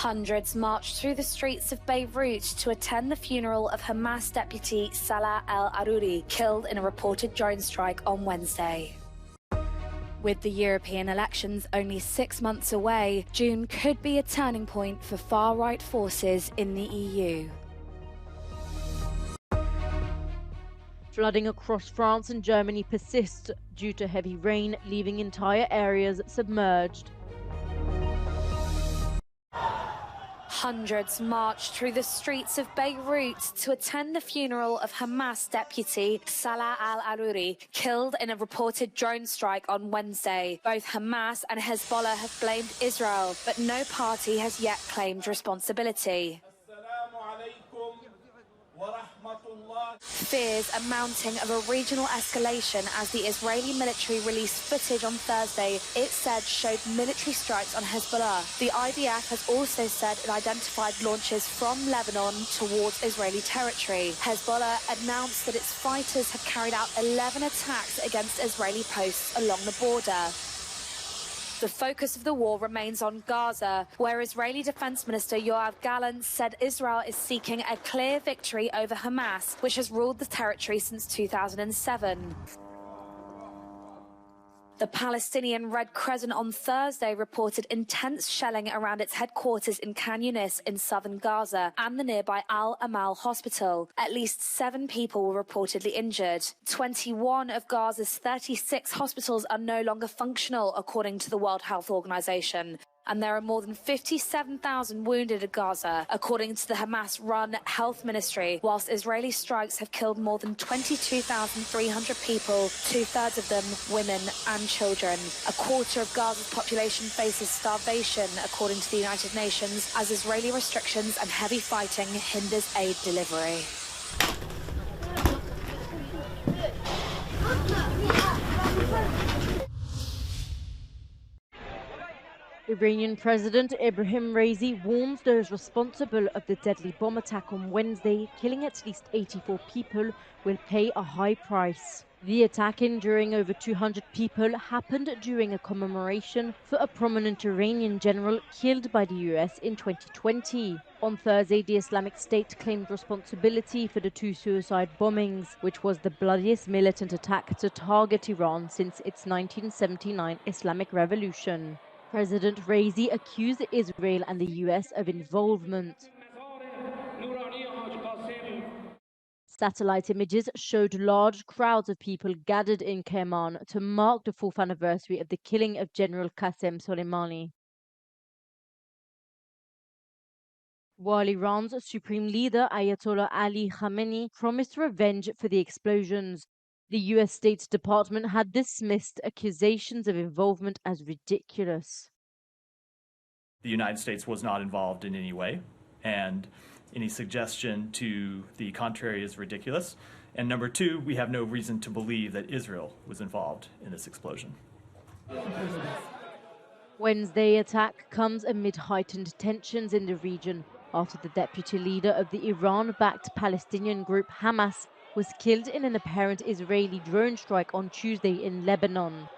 Hundreds marched through the streets of Beirut to attend the funeral of Hamas deputy Salah al-Aruri, killed in a reported drone strike on Wednesday. With the European elections only 6 months away, June could be a turning point for far-right forces in the EU. Flooding across France and Germany persists due to heavy rain, leaving entire areas submerged. Hundreds marched through the streets of Beirut to attend the funeral of Hamas deputy Salah al-Aruri, killed in a reported drone strike on Wednesday. Both Hamas and Hezbollah have blamed Israel, but no party has yet claimed responsibility. Fears are mounting of a regional escalation as the Israeli military released footage on Thursday it said showed military strikes on Hezbollah. The IDF has also said it identified launches from Lebanon towards Israeli territory. Hezbollah announced that its fighters have carried out 11 attacks against Israeli posts along the border. The focus of the war remains on Gaza, where Israeli Defense Minister Yoav Gallant said Israel is seeking a clear victory over Hamas, which has ruled the territory since 2007. The Palestinian Red Crescent on Thursday reported intense shelling around its headquarters in Khan Yunis in southern Gaza and the nearby Al-Amal hospital. At least 7 people were reportedly injured. 21 of Gaza's 36 hospitals are no longer functional, according to the World Health Organization. And there are more than 57,000 wounded in Gaza, according to the Hamas-run health ministry, whilst Israeli strikes have killed more than 22,300 people, 2/3 of them women and children. A quarter of Gaza's population faces starvation, according to the United Nations, as Israeli restrictions and heavy fighting hinders aid delivery. Iranian President Ebrahim Raisi warns those responsible of the deadly bomb attack on Wednesday, killing at least 84 people, will pay a high price. The attack, injuring over 200 people, happened during a commemoration for a prominent Iranian general killed by the US in 2020. On Thursday, the Islamic State claimed responsibility for the 2 suicide bombings, which was the bloodiest militant attack to target Iran since its 1979 Islamic Revolution. President Raisi accused Israel and the US of involvement. Satellite images showed large crowds of people gathered in Kerman to mark the 4th anniversary of the killing of General Qasem Soleimani. While Iran's supreme leader Ayatollah Ali Khamenei promised revenge for the explosions, the US State Department had dismissed accusations of involvement as ridiculous. The United States was not involved in any way, and any suggestion to the contrary is ridiculous. And number 2, we have no reason to believe that Israel was involved in this explosion. Wednesday attack comes amid heightened tensions in the region after the deputy leader of the Iran-backed Palestinian group Hamas was killed in an apparent Israeli drone strike on Tuesday in Lebanon.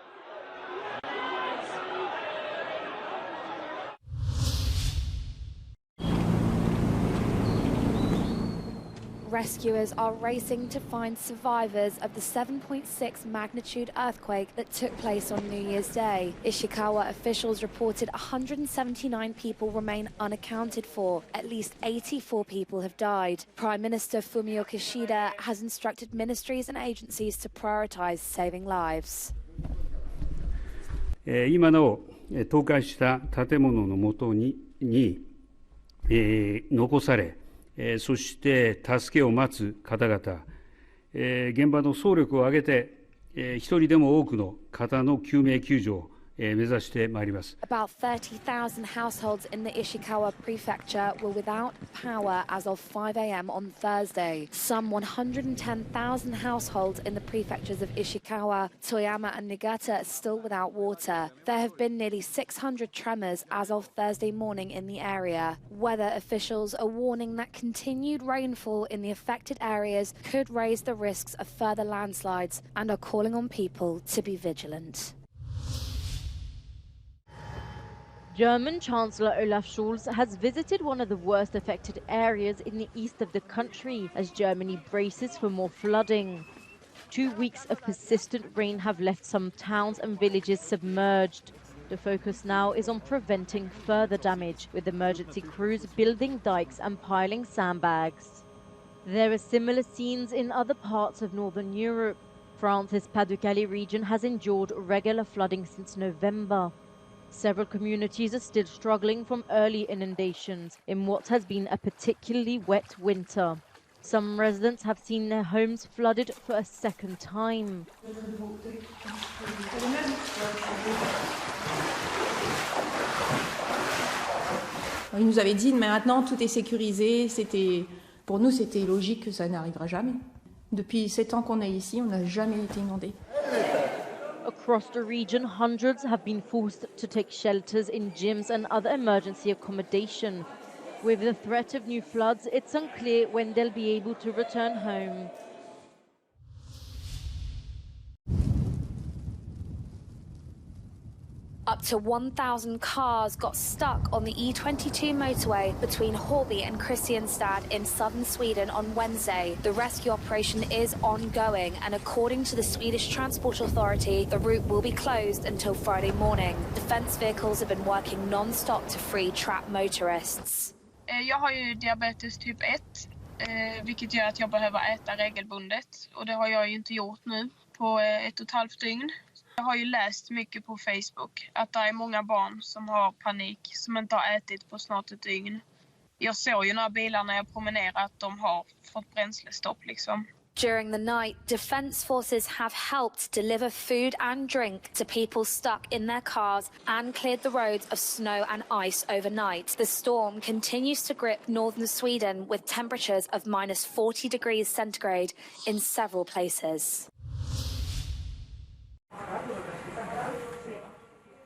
Rescuers are racing to find survivors of the 7.6 magnitude earthquake that took place on New Year's Day. Ishikawa officials reported 179 people remain unaccounted for. At least 84 people have died. Prime Minister Fumio Kishida has instructed ministries and agencies to prioritize saving lives. 今なお倒壊した建物の下に残され、そして助けを待つ方々、現場の総力を挙げて、一人でも多くの方の救命救助を目指してまいります。About 30,000 households in the Ishikawa prefecture were without power as of 5 a.m. on Thursday. Some 110,000 households in the prefectures of Ishikawa, Toyama and Niigata are still without water. There have been nearly 600 tremors as of Thursday morning in the area. Weather officials are warning that continued rainfall in the affected areas could raise the risks of further landslides and are calling on people to be vigilant. German Chancellor Olaf Scholz has visited one of the worst affected areas in the east of the country as Germany braces for more flooding. 2 weeks of persistent rain have left some towns and villages submerged. The focus now is on preventing further damage, with emergency crews building dikes and piling sandbags. There are similar scenes in other parts of northern Europe. France's Pas-de-Calais region has endured regular flooding since November. Several communities are still struggling from early inundations in what has been a particularly wet winter. Some residents have seen their homes flooded for a second time. Il nous avait dit, mais maintenant tout est sécurisé. Pour nous, c'était logique que ça n'arrivera jamais. Depuis 7 ans qu'on est ici, on n'a jamais été inondé. Across the region, hundreds have been forced to take shelters in gyms and other emergency accommodation. With the threat of new floods, it's unclear when they'll be able to return home. Up to 1,000 cars got stuck on the E22 motorway between Horby and Kristianstad in southern Sweden on Wednesday. The rescue operation is ongoing, and according to the Swedish Transport Authority, the route will be closed until Friday morning. Defence vehicles have been working non-stop to free trapped motorists. Jag har ju diabetes typ 1, vilket gör att jag behöver äta regelbundet. Och det har jag ju inte gjort nu på 1,5 dygn. Jag har ju läst mycket på Facebook att det är många barn som har panik, som inte har ätit på snart ett dygn. Jag såg ju några bilar när jag promenerade att de har fått bränslestopp liksom. During the night, defence forces have helped deliver food and drink to people stuck in their cars and cleared the roads of snow and ice overnight. The storm continues to grip northern Sweden with temperatures of minus 40 degrees centigrade in several places.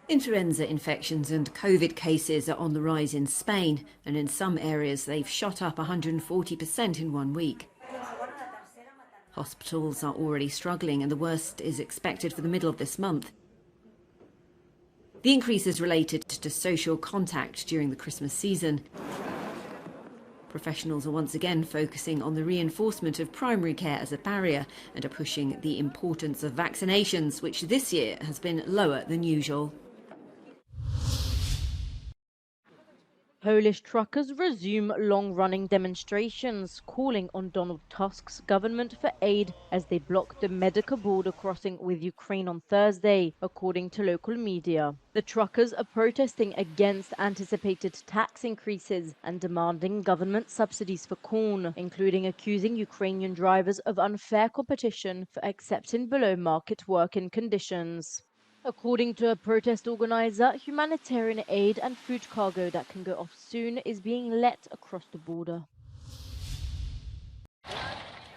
Influenza infections and COVID cases are on the rise in Spain, and in some areas they've shot up 140% in 1 week. Hospitals are already struggling, and the worst is expected for the middle of this month. The increase is related to social contact during the Christmas season. Professionals are once again focusing on the reinforcement of primary care as a barrier and are pushing the importance of vaccinations, which this year has been lower than usual. Polish truckers resume long-running demonstrations, calling on Donald Tusk's government for aid as they block the medical border crossing with Ukraine on Thursday, according to local media. The truckers are protesting against anticipated tax increases and demanding government subsidies for corn, including accusing Ukrainian drivers of unfair competition for accepting below-market working conditions. According to a protest organizer, humanitarian aid and food cargo that can go off soon is being let across the border.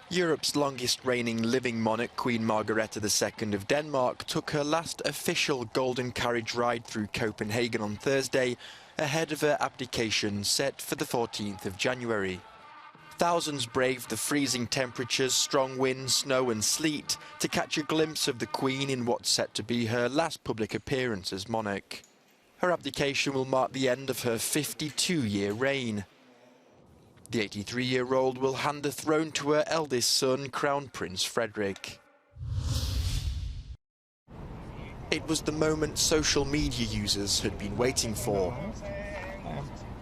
Europe's longest reigning living monarch, Queen Margrethe II of Denmark, took her last official golden carriage ride through Copenhagen on Thursday, ahead of her abdication set for the 14th of January. Thousands braved the freezing temperatures, strong winds, snow and sleet to catch a glimpse of the Queen in what's set to be her last public appearance as monarch. Her abdication will mark the end of her 52-year reign. The 83-year-old will hand the throne to her eldest son, Crown Prince Frederick. It was the moment social media users had been waiting for.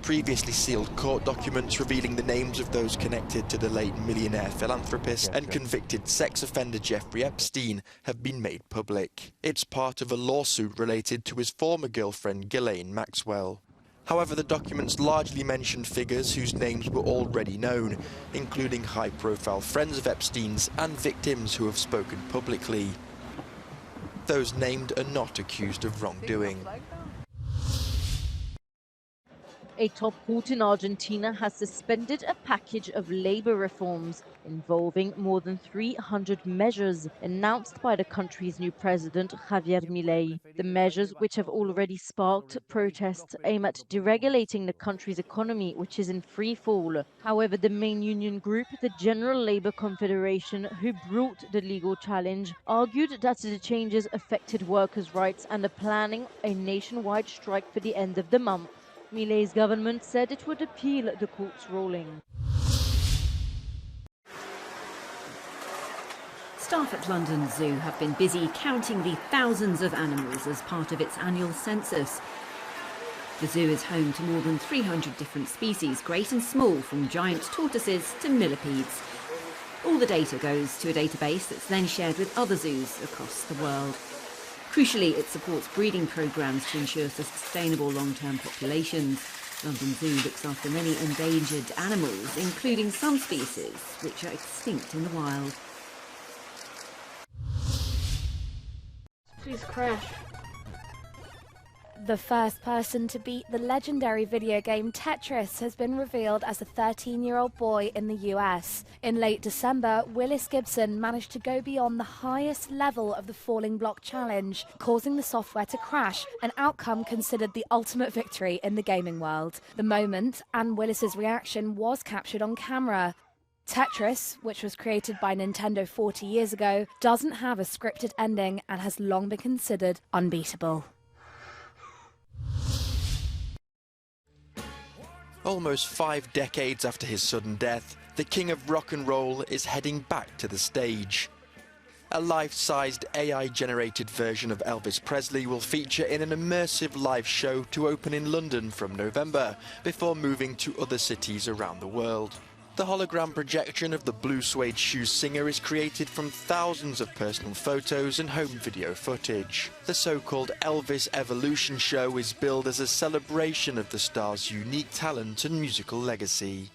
Previously sealed court documents revealing the names of those connected to the late millionaire philanthropist and convicted sex offender Jeffrey Epstein have been made public. It's part of a lawsuit related to his former girlfriend Ghislaine Maxwell. However, the documents largely mention figures whose names were already known, including high-profile friends of Epstein's and victims who have spoken publicly. Those named are not accused of wrongdoing. A top court in Argentina has suspended a package of labor reforms involving more than 300 measures announced by the country's new president, Javier Milei. The measures, which have already sparked protests, aim at deregulating the country's economy, which is in free fall. However, the main union group, the General Labour Confederation, who brought the legal challenge, argued that the changes affected workers' rights and are planning a nationwide strike for the end of the month. Milei's government said it would appeal the court's ruling. Staff at London Zoo have been busy counting the thousands of animals as part of its annual census. The zoo is home to more than 300 different species, great and small, from giant tortoises to millipedes. All the data goes to a database that's then shared with other zoos across the world. Crucially, it supports breeding programmes to ensure sustainable long-term populations. London Zoo looks after many endangered animals, including some species which are extinct in the wild. Please crash. The first person to beat the legendary video game Tetris has been revealed as a 13-year-old boy in the US. In late December, Willis Gibson managed to go beyond the highest level of the falling block challenge, causing the software to crash, an outcome considered the ultimate victory in the gaming world. The moment and Willis's reaction was captured on camera. Tetris, which was created by Nintendo 40 years ago, doesn't have a scripted ending and has long been considered unbeatable. Almost 5 decades after his sudden death, the king of rock and roll is heading back to the stage. A life-sized AI-generated version of Elvis Presley will feature in an immersive live show to open in London from November, before moving to other cities around the world. The hologram projection of the blue suede shoes singer is created from thousands of personal photos and home video footage. The so-called Elvis Evolution show is billed as a celebration of the star's unique talent and musical legacy.